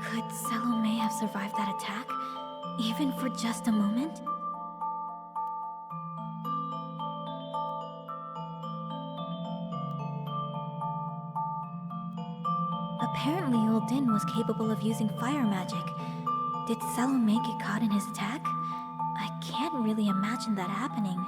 Could Salome have survived that attack? Even for just a moment? Apparently Din was capable of using fire magic. Did Salome get caught in his attack? I can't really imagine that happening.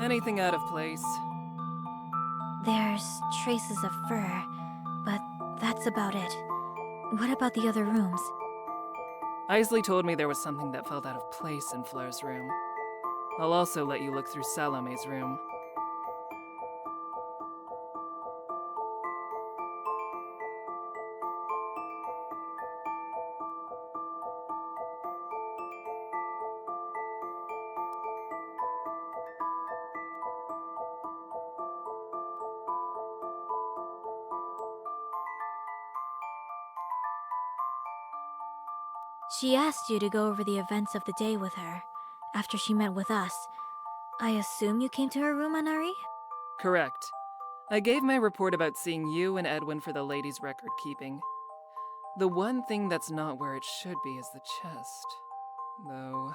Anything out of place? There's traces of fur, but that's about it. What about the other rooms? Isley told me there was something that felt out of place in Fleur's room. I'll also let you look through Salome's room. She asked you to go over the events of the day with her, after she met with us. I assume you came to her room, Anari? Correct. I gave my report about seeing you and Edwin for the lady's record keeping. The one thing that's not where it should be is the chest. Though...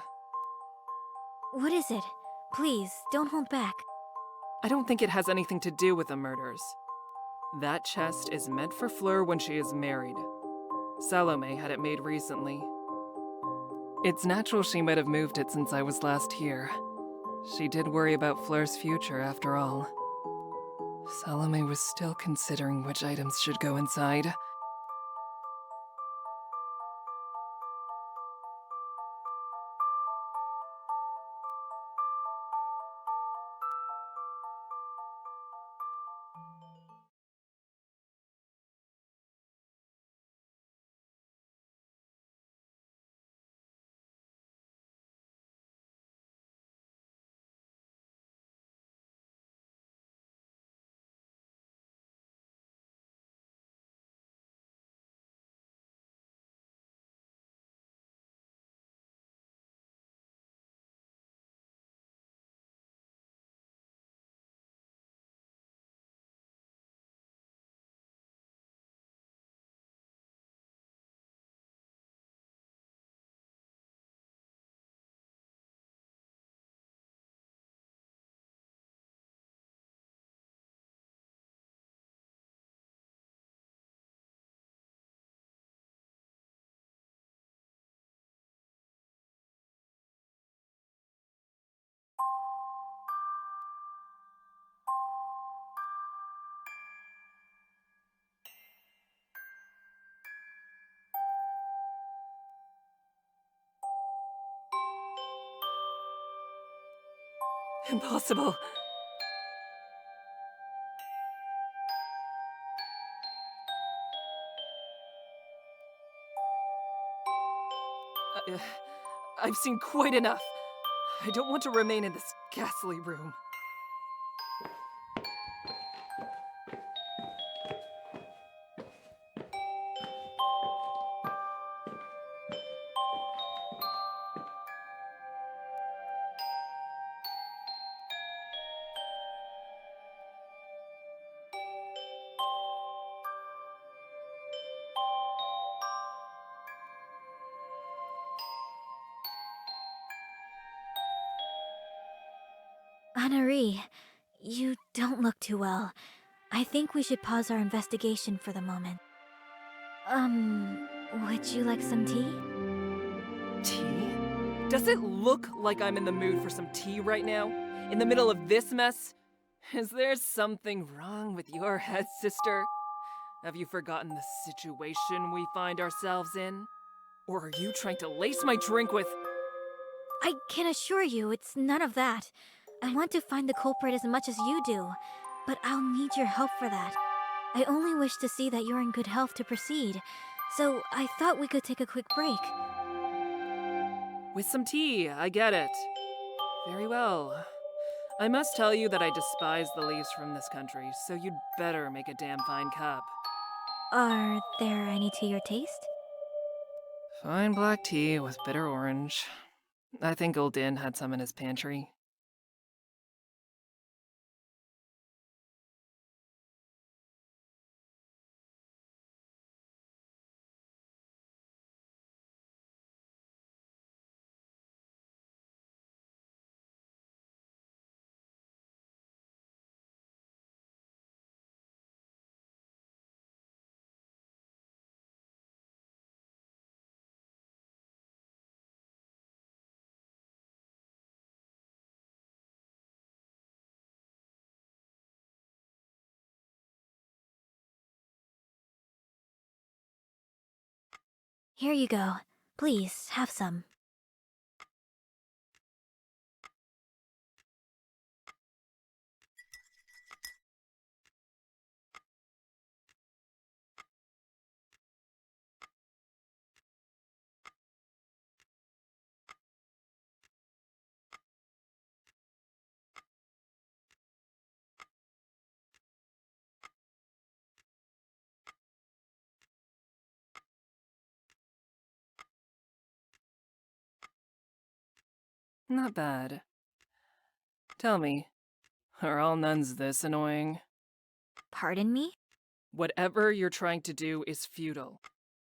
What is it? Please, don't hold back. I don't think it has anything to do with the murders. That chest is meant for Fleur when she is married. Salome had it made recently. It's natural she might have moved it since I was last here. She did worry about Fleur's future, after all. Salome was still considering which items should go inside. Impossible. I've seen quite enough. I don't want to remain in this ghastly room. Anari, you don't look too well. I think we should pause our investigation for the moment. Would you like some tea? Tea? Does it look like I'm in the mood for some tea right now? In the middle of this mess? Is there something wrong with your head, sister? Have you forgotten the situation we find ourselves in? Or are you trying to lace my drink with... I can assure you it's none of that. I want to find the culprit as much as you do, but I'll need your help for that. I only wish to see that you're in good health to proceed, so I thought we could take a quick break. With some tea, I get it. Very well. I must tell you that I despise the leaves from this country, so you'd better make a damn fine cup. Are there any to your taste? Fine black tea with bitter orange. I think old Din had some in his pantry. Here you go. Please, have some. Not bad. Tell me, are all nuns this annoying? Pardon me? Whatever you're trying to do is futile.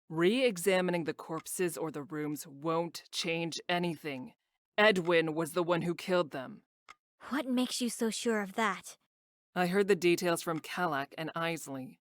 Re-examining the corpses or the rooms won't change anything. Edwin was the one who killed them. What makes you so sure of that? I heard the details from Kalak and Isley.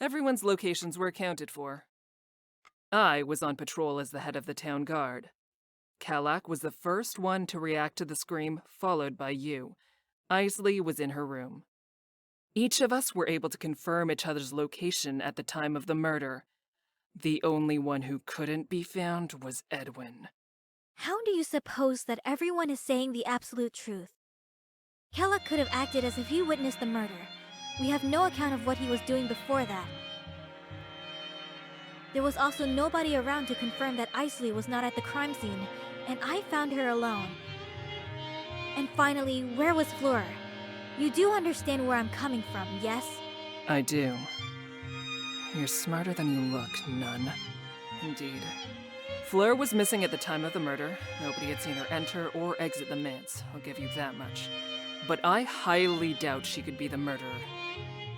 Everyone's locations were accounted for. I was on patrol as the head of the town guard. Kalak was the first one to react to the scream, followed by you. Isley was in her room. Each of us were able to confirm each other's location at the time of the murder. The only one who couldn't be found was Edwin. How do you suppose that everyone is saying the absolute truth? Kellogg could have acted as if he witnessed the murder. We have no account of what he was doing before that. There was also nobody around to confirm that Isley was not at the crime scene, and I found her alone. And finally, where was Fleur? You do understand where I'm coming from, yes? I do. You're smarter than you look, nun. Indeed. Fleur was missing at the time of the murder. Nobody had seen her enter or exit the manse, I'll give you that much. But I highly doubt she could be the murderer.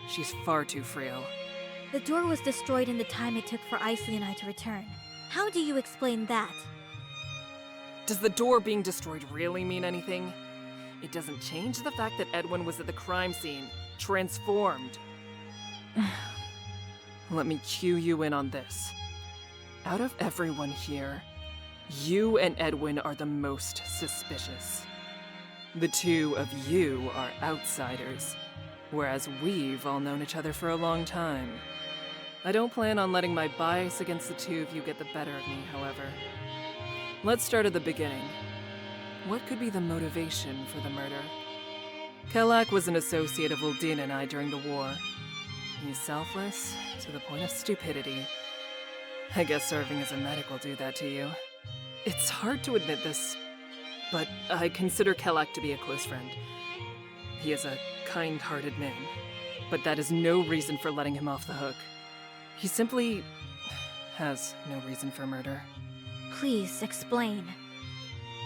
She's far too frail. The door was destroyed in the time it took for Isley and I to return. How do you explain that? Does the door being destroyed really mean anything? It doesn't change the fact that Edwin was at the crime scene, transformed. Let me cue you in on this. Out of everyone here, you and Edwin are the most suspicious. The two of you are outsiders, whereas we've all known each other for a long time. I don't plan on letting my bias against the two of you get the better of me, however. Let's start at the beginning. What could be the motivation for the murder? Kellak was an associate of Uldin and I during the war. He's selfless to the point of stupidity. I guess serving as a medic will do that to you. It's hard to admit this, but I consider Kellak to be a close friend. He is a kind-hearted man, but that is no reason for letting him off the hook. He simply has no reason for murder. Please, explain.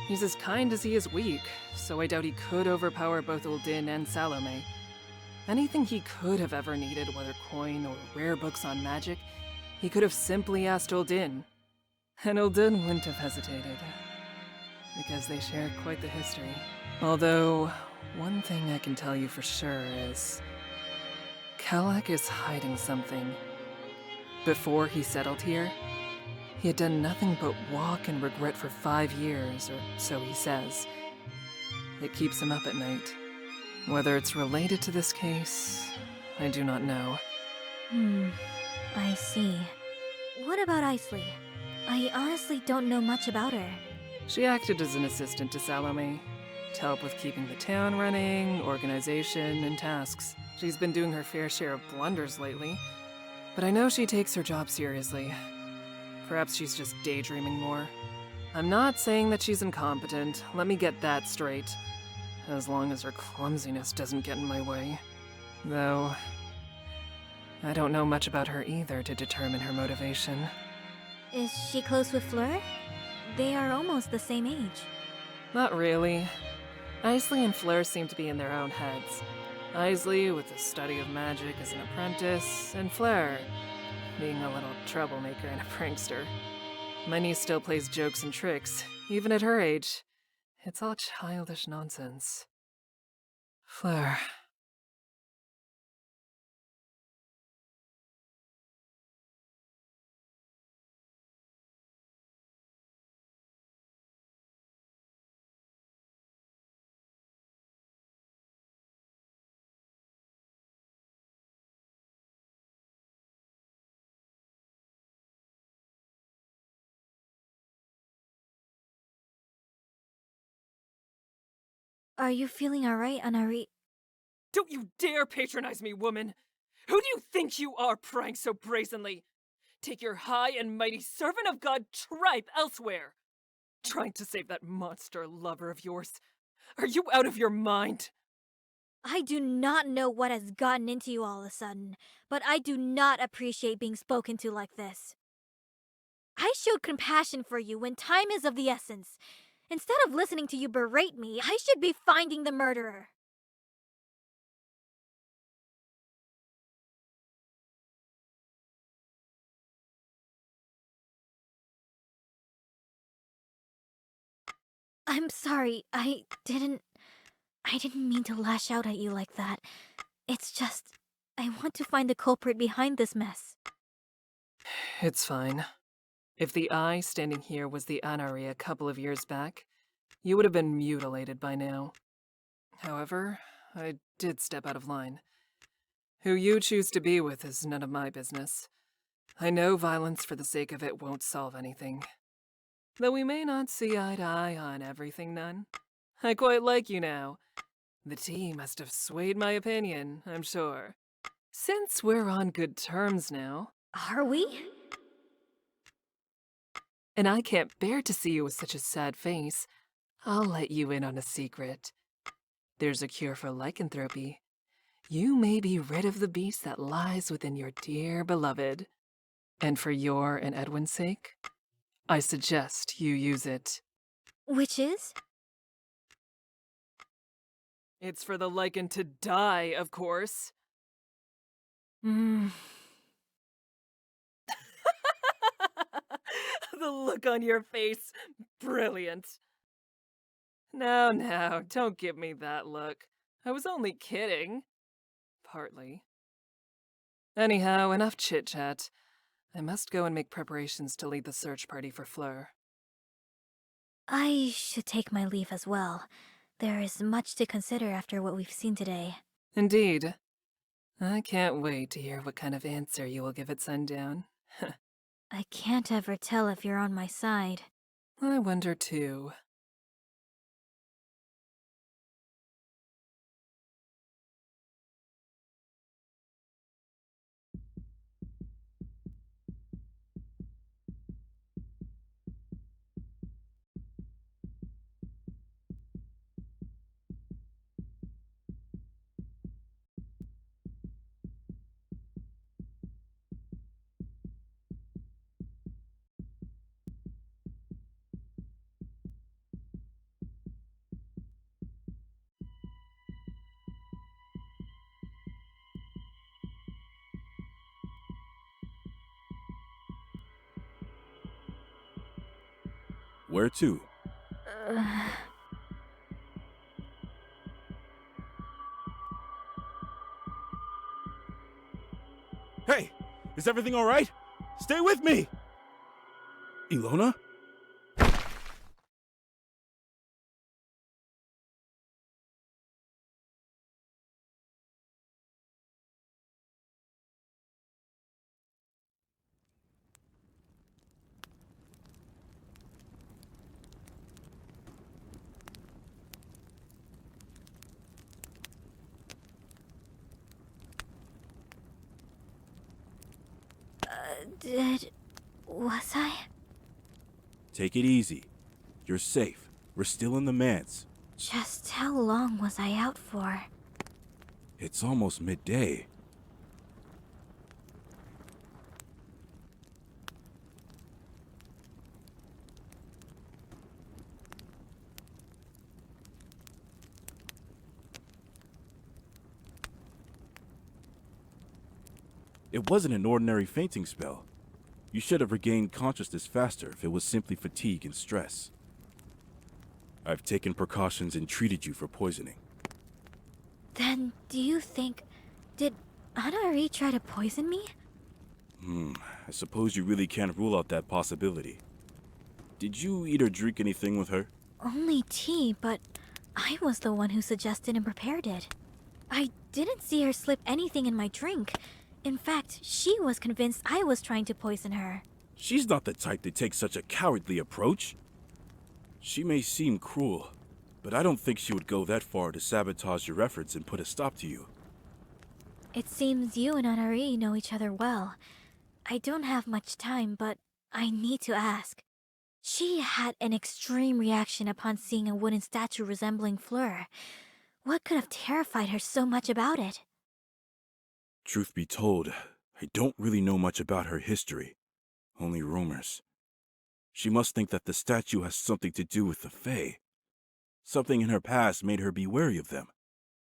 He's as kind as he is weak, so I doubt he could overpower both Uldin and Salome. Anything he could have ever needed, whether coin or rare books on magic, He could have simply asked Uldin, and Uldin wouldn't have hesitated, because they share quite the history. Although, one thing I can tell you for sure is, Kalak is hiding something. Before he settled here, he had done nothing but walk and regret for 5 years, or so he says. It keeps him up at night. Whether it's related to this case, I do not know. I see. What about Isley? I honestly don't know much about her. She acted as an assistant to Salome, to help with keeping the town running, organization, and tasks. She's been doing her fair share of blunders lately, but I know she takes her job seriously. Perhaps she's just daydreaming more. I'm not saying that she's incompetent, let me get that straight. As long as her clumsiness doesn't get in my way. Though, I don't know much about her either to determine her motivation. Is she close with Fleur? They are almost the same age. Not really. Isley and Fleur seem to be in their own heads. Isley with the study of magic as an apprentice, and Fleur being a little troublemaker and a prankster. My niece still plays jokes and tricks, even at her age. It's all childish nonsense. Fleur. Are you feeling alright, Anari? Don't you dare patronize me, woman! Who do you think you are, prying so brazenly? Take your high and mighty servant of God tripe elsewhere! Trying to save that monster lover of yours. Are you out of your mind? I do not know what has gotten into you all of a sudden, but I do not appreciate being spoken to like this. I showed compassion for you when time is of the essence. Instead of listening to you berate me, I should be finding the murderer. I'm sorry, I didn't mean to lash out at you like that. It's just, I want to find the culprit behind this mess. It's fine. If the eye standing here was the Anari a couple of years back, you would have been mutilated by now. However, I did step out of line. Who you choose to be with is none of my business. I know violence for the sake of it won't solve anything. Though we may not see eye to eye on everything, Nun. I quite like you now. The tea must have swayed my opinion, I'm sure. Since we're on good terms now, Are we? and I can't bear to see you with such a sad face, I'll let you in on a secret. There's a cure for lycanthropy. You may be rid of the beast that lies within your dear beloved. And for your and Edwin's sake, I suggest you use it. Which is? It's for the lycan to die, of course. The look on your face, brilliant. No, don't give me that look. I was only kidding. Partly. Anyhow, enough chit-chat. I must go and make preparations to lead the search party for Fleur. I should take my leave as well. There is much to consider after what we've seen today. Indeed. I can't wait to hear what kind of answer you will give at sundown. I can't ever tell if you're on my side. I wonder too. Where to? Uh, Hey! Is everything alright? Stay with me! Ilona? was I? Take it easy. You're safe. We're still in the manse. Just how long was I out for? It's almost midday. It wasn't an ordinary fainting spell. You should have regained consciousness faster if it was simply fatigue and stress. I've taken precautions and treated you for poisoning. Then, do you think... Did Anna-Marie try to poison me? I suppose you really can't rule out that possibility. Did you eat or drink anything with her? Only tea, but I was the one who suggested and prepared it. I didn't see her slip anything in my drink. In fact, she was convinced I was trying to poison her. She's not the type to take such a cowardly approach. She may seem cruel, but I don't think she would go that far to sabotage your efforts and put a stop to you. It seems you and Anna-Marie know each other well. I don't have much time, but I need to ask. She had an extreme reaction upon seeing a wooden statue resembling Fleur. What could have terrified her so much about it? Truth be told, I don't really know much about her history. Only rumors. She must think that the statue has something to do with the Fae. Something in her past made her be wary of them.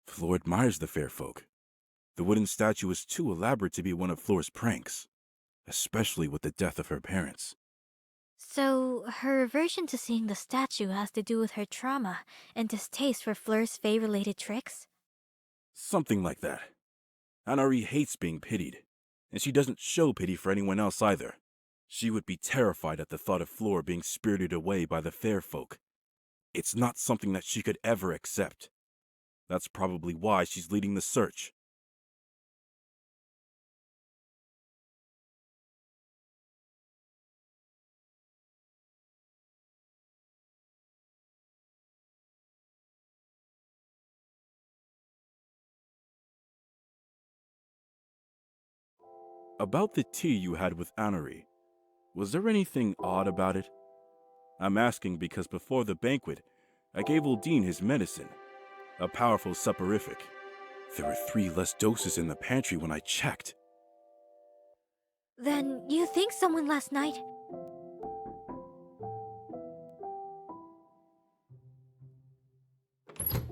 Fleur admires the fair folk. The wooden statue is too elaborate to be one of Fleur's pranks, especially with the death of her parents. So, her aversion to seeing the statue has to do with her trauma and distaste for Fleur's Fae-related tricks? Something like that. Anna-Marie hates being pitied, and she doesn't show pity for anyone else either. She would be terrified at the thought of Fleur being spirited away by the fair folk. It's not something that she could ever accept. That's probably why she's leading the search. About the tea you had with Anna-Marie, was there anything odd about it? I'm asking because before the banquet, I gave Uldine his medicine, a powerful soporific. There were 3 less doses in the pantry when I checked. Then, you think someone last night...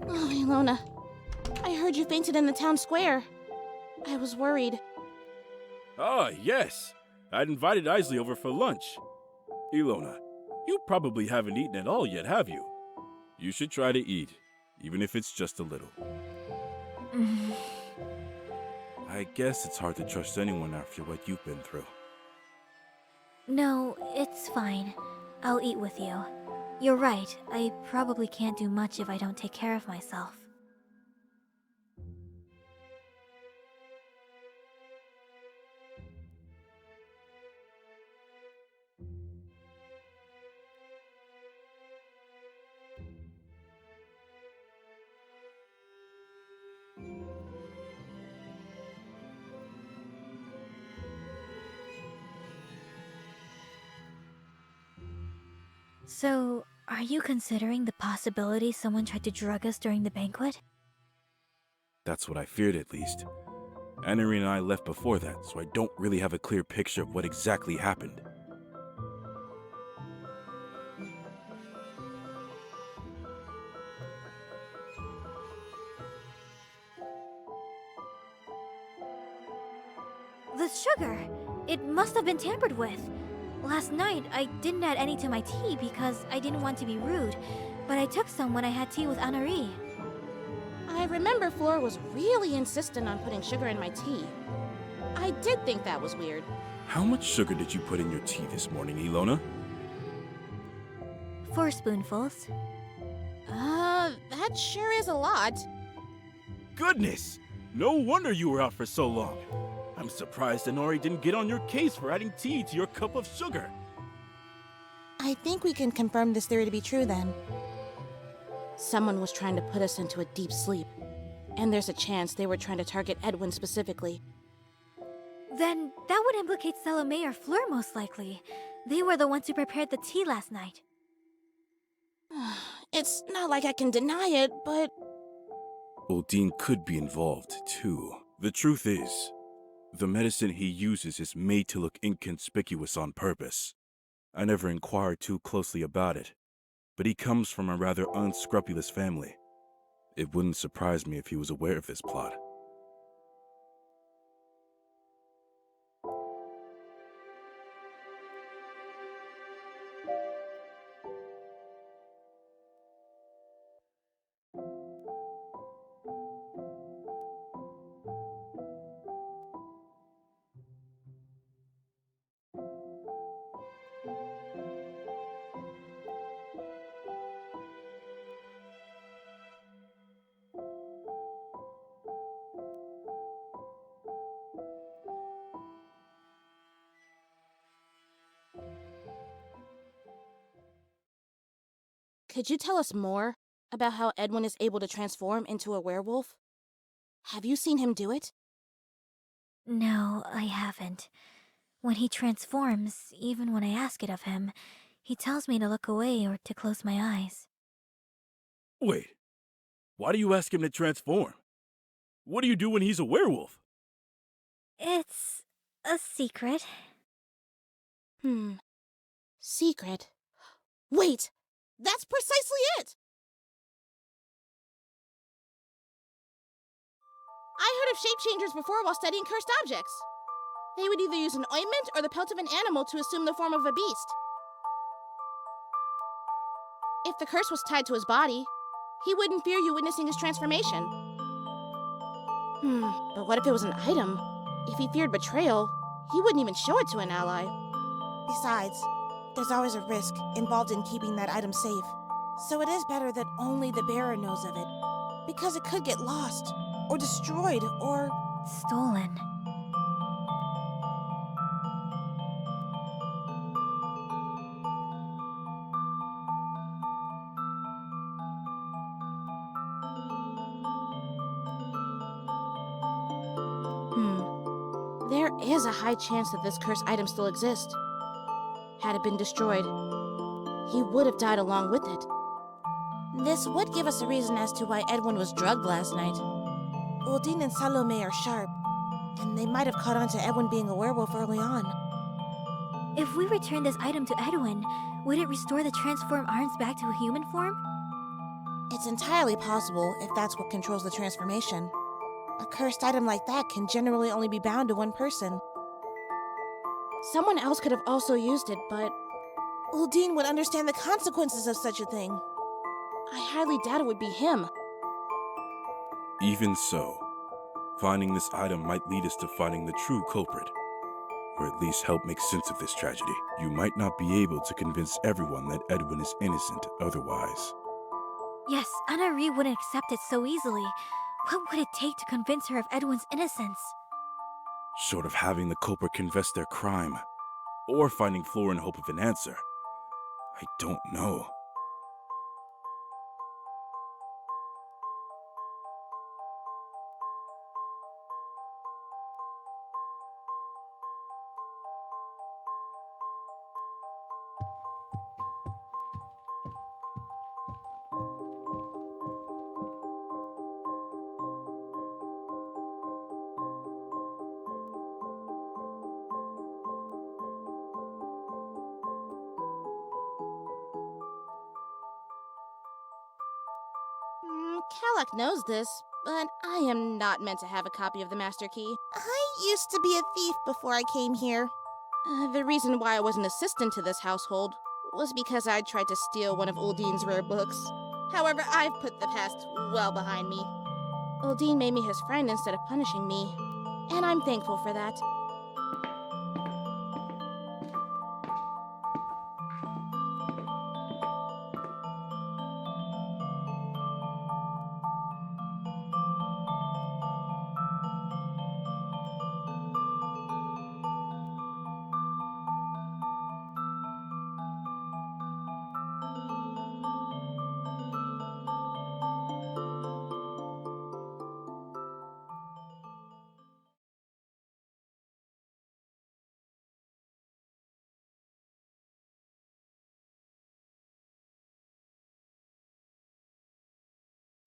Oh, Ilona. I heard you fainted in the town square. I was worried. Ah, yes. I'd invited Isley over for lunch. Ilona, you probably haven't eaten at all yet, have you? You should try to eat, even if it's just a little. I guess it's hard to trust anyone after what you've been through. No, it's fine. I'll eat with you. You're right, I probably can't do much if I don't take care of myself. So, are you considering the possibility someone tried to drug us during the banquet? That's what I feared, at least. Anna-Marie and I left before that, so I don't really have a clear picture of what exactly happened. The sugar! It must have been tampered with. Last night, I didn't add any to my tea because I didn't want to be rude, but I took some when I had tea with Anari. I remember Flora was really insistent on putting sugar in my tea. I did think that was weird. How much sugar did you put in your tea this morning, Ilona? 4 spoonfuls. That sure is a lot. Goodness! No wonder you were out for so long. I'm surprised Anori didn't get on your case for adding tea to your cup of sugar. I think we can confirm this theory to be true then. Someone was trying to put us into a deep sleep, and there's a chance they were trying to target Edwin specifically. Then that would implicate Salome or Fleur most likely. They were the ones who prepared the tea last night. It's not like I can deny it, but... Dean could be involved, too. The truth is, the medicine he uses is made to look inconspicuous on purpose. I never inquired too closely about it, but he comes from a rather unscrupulous family. It wouldn't surprise me if he was aware of this plot. Could you tell us more about how Edwin is able to transform into a werewolf? Have you seen him do it? No, I haven't. When he transforms, even when I ask it of him, he tells me to look away or to close my eyes. Wait, why do you ask him to transform? What do you do when he's a werewolf? It's a secret. Secret? Wait! That's precisely it! I heard of shape-changers before while studying cursed objects. They would either use an ointment or the pelt of an animal to assume the form of a beast. If the curse was tied to his body, he wouldn't fear you witnessing his transformation. But what if it was an item? If he feared betrayal, he wouldn't even show it to an ally. Besides, there's always a risk involved in keeping that item safe. So it is better that only the bearer knows of it, because it could get lost, or destroyed, or... Stolen. There is a high chance that this cursed item still exists. Had it been destroyed, he would have died along with it. This would give us a reason as to why Edwin was drugged last night. Uldine and Salome are sharp, and they might have caught on to Edwin being a werewolf early on. If we return this item to Edwin, would it restore the transformed arms back to a human form? It's entirely possible if that's what controls the transformation. A cursed item like that can generally only be bound to one person. Someone else could have also used it, but Uldine would understand the consequences of such a thing. I highly doubt it would be him. Even so, finding this item might lead us to finding the true culprit, or at least help make sense of this tragedy. You might not be able to convince everyone that Edwin is innocent otherwise. Yes, Anna-Ree wouldn't accept it so easily. What would it take to convince her of Edwin's innocence? Short of having the culprit confess their crime, or finding Flora in hope of an answer, I don't know. Calac knows this, but I am not meant to have a copy of the Master Key. I used to be a thief before I came here. The reason why I was an assistant to this household was because I tried to steal one of Uldine's rare books. However, I've put the past well behind me. Uldine made me his friend instead of punishing me, and I'm thankful for that.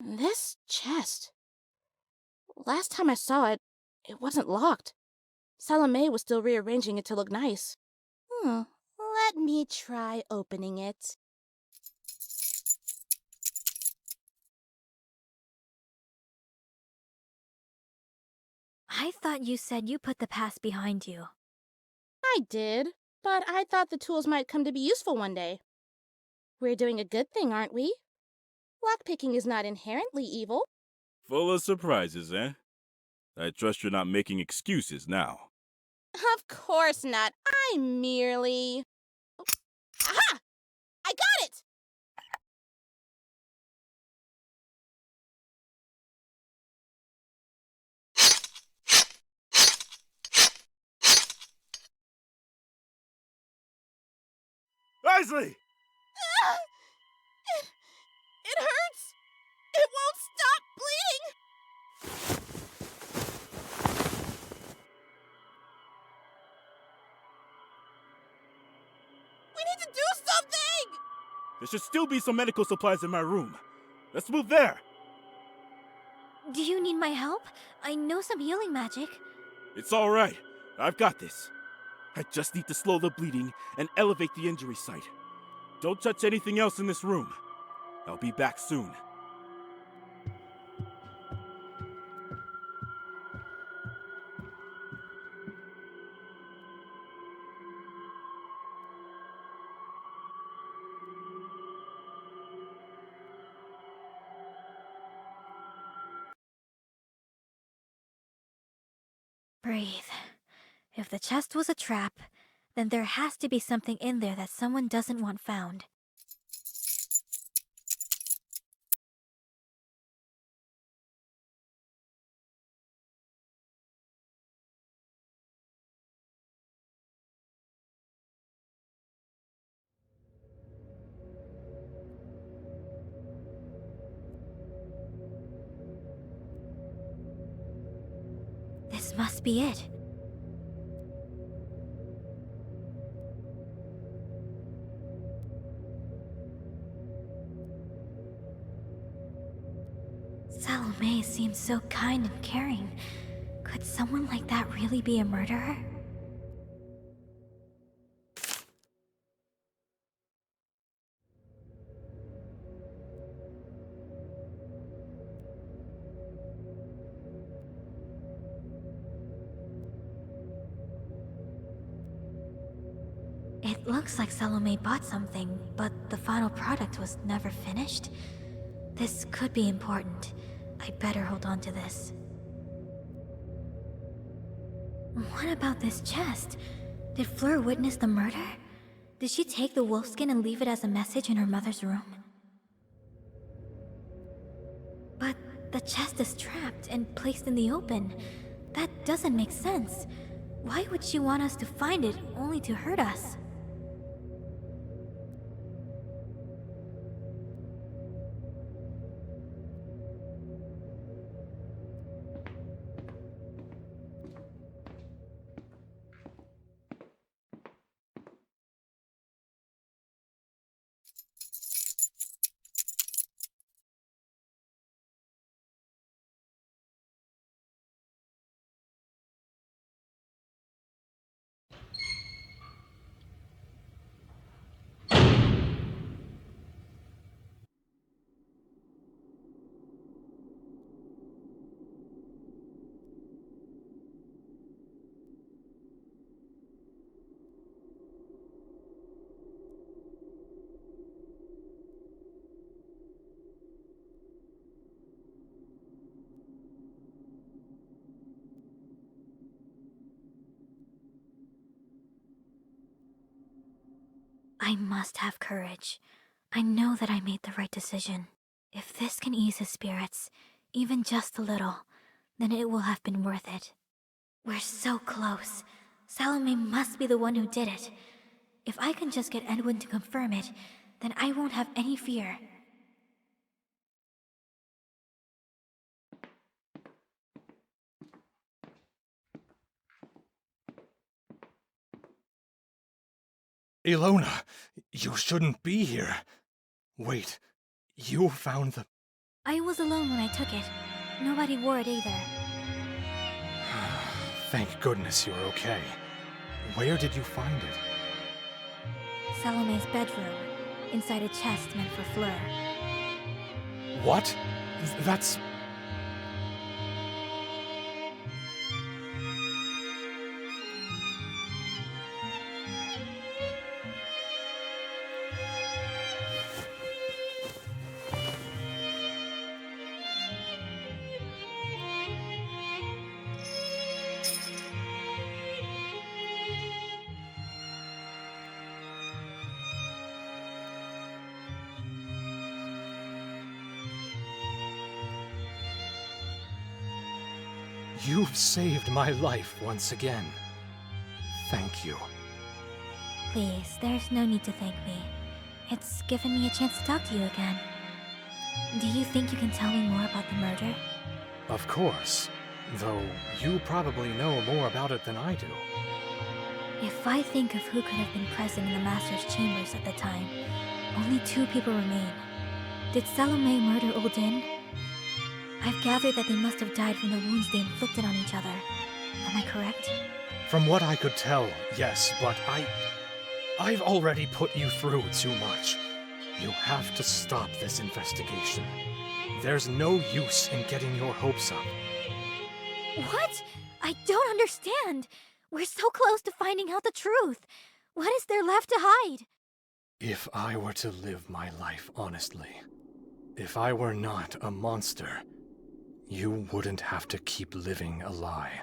This chest. Last time I saw it, it wasn't locked. Salome was still rearranging it to look nice. Let me try opening it. I thought you said you put the past behind you. I did, but I thought the tools might come to be useful one day. We're doing a good thing, aren't we? Lockpicking is not inherently evil. Full of surprises, eh? I trust you're not making excuses now. Of course not. I merely... Aha! I got it! Isley! Ah! It hurts! It won't stop bleeding! We need to do something! There should still be some medical supplies in my room. Let's move there! Do you need my help? I know some healing magic. It's alright. I've got this. I just need to slow the bleeding and elevate the injury site. Don't touch anything else in this room. I'll be back soon. Breathe. If the chest was a trap, then there has to be something in there that someone doesn't want found. This must be it. Salome seems so kind and caring. Could someone like that really be a murderer? It looks like Salome bought something, but the final product was never finished. This could be important. I better hold on to this. What about this chest? Did Fleur witness the murder? Did she take the wolfskin and leave it as a message in her mother's room? But the chest is trapped and placed in the open. That doesn't make sense. Why would she want us to find it only to hurt us? I must have courage. I know that I made the right decision. If this can ease his spirits, even just a little, then it will have been worth it. We're so close. Salome must be the one who did it. If I can just get Edwin to confirm it, then I won't have any fear. Ilona, you shouldn't be here. Wait, you found the... I was alone when I took it. Nobody wore it either. Thank goodness you're okay. Where did you find it? Salome's bedroom, inside a chest meant for Fleur. What? That's... You've saved my life once again. Thank you. Please, there's no need to thank me. It's given me a chance to talk to you again. Do you think you can tell me more about the murder? Of course. Though you probably know more about it than I do. If I think of who could have been present in the Master's chambers at the time, only 2 people remain. Did Salome murder Uldin? I've gathered that they must have died from the wounds they inflicted on each other. Am I correct? From what I could tell, yes, but I've already put you through too much. You have to stop this investigation. There's no use in getting your hopes up. What? I don't understand. We're so close to finding out the truth. What is there left to hide? If I were to live my life honestly, if I were not a monster, you wouldn't have to keep living a lie.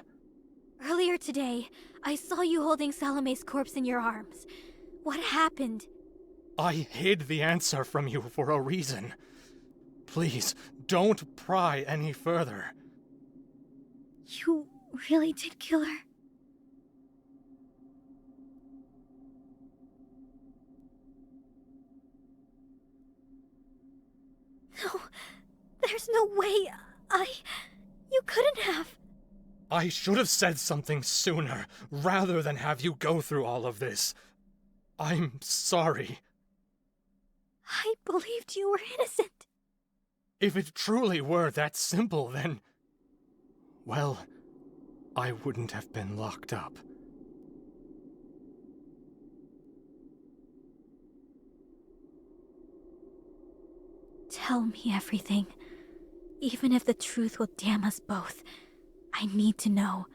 Earlier today, I saw you holding Salome's corpse in your arms. What happened? I hid the answer from you for a reason. Please, don't pry any further. You really did kill her? No, there's no way. You couldn't have. I should have said something sooner, rather than have you go through all of this. I'm sorry. I believed you were innocent. If it truly were that simple, then... well, I wouldn't have been locked up. Tell me everything. Even if the truth will damn us both, I need to know.